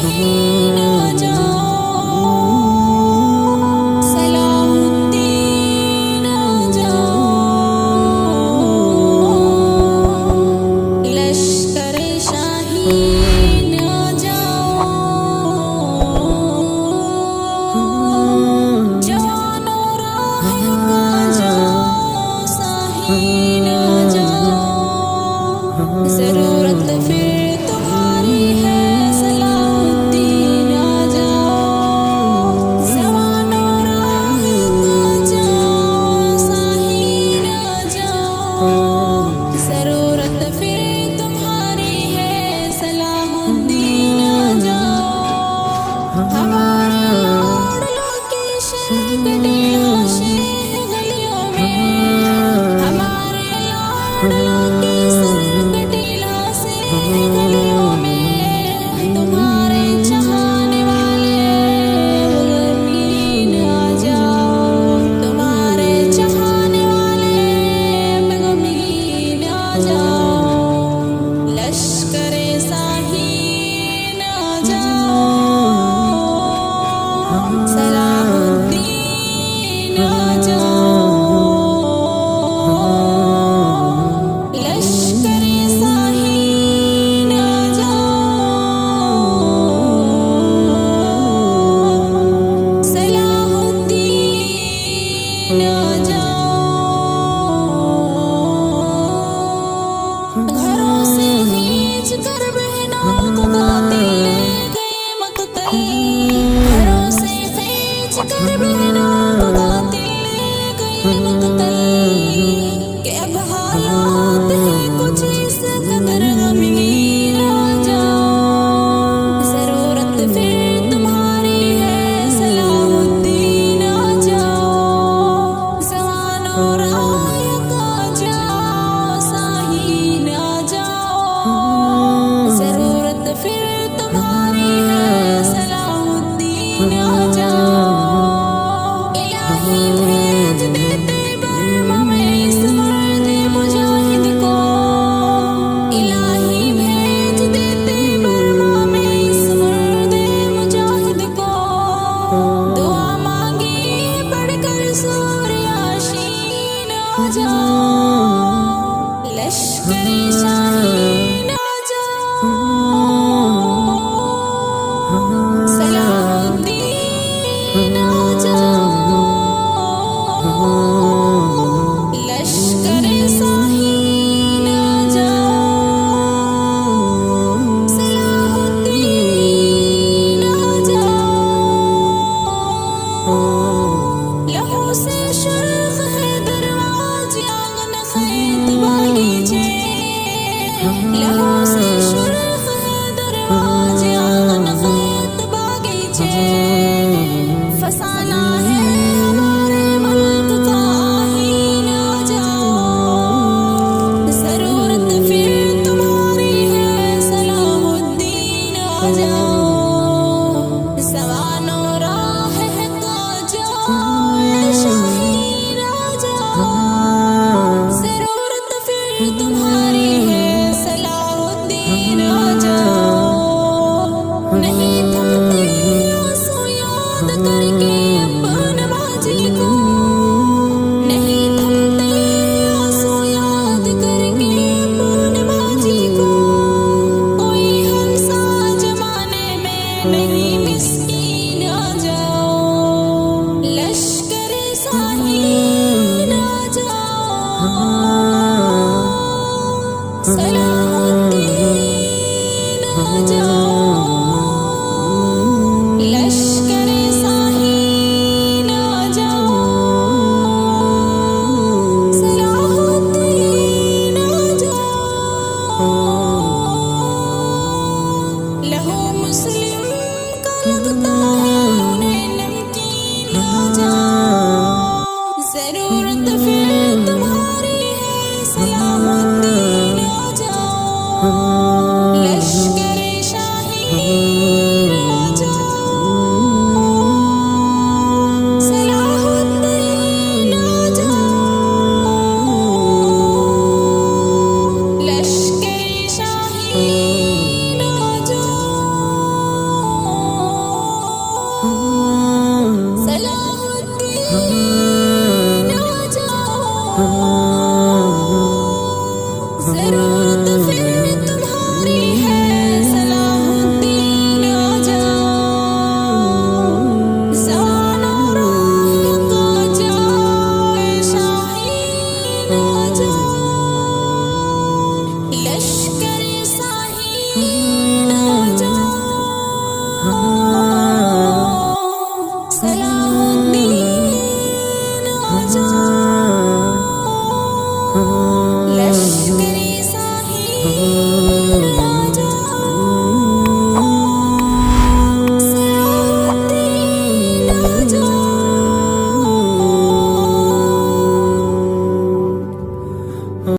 शाहीन आ जाओ, सलाहुद्दीन आ जाओ, लश्कर शाहीन आ जाओ, जवानों राह का जाओ, शाहीन आ जाओ, जरूरत फिर तुम्हारी है, सलाहुद्दीन आ जाओ, जवानों राह का जाओ, शाहीन आ जाओ, जरूरत फिर तुम्हारी है, सलाहुद्दीन आ जाओ, हमारे लाडलों की शहगड़ी लाशें हैं गलियों में, हमारे लाडलों की शहगड़ी लाशें हैं गलियों में, तुम्हारे चाहने वाले बेगमीन आ जाओ, तुम्हारे चाहने वाले बेगमीन आ जाओ, लश्कर शाहीन आ जाओ, सलाम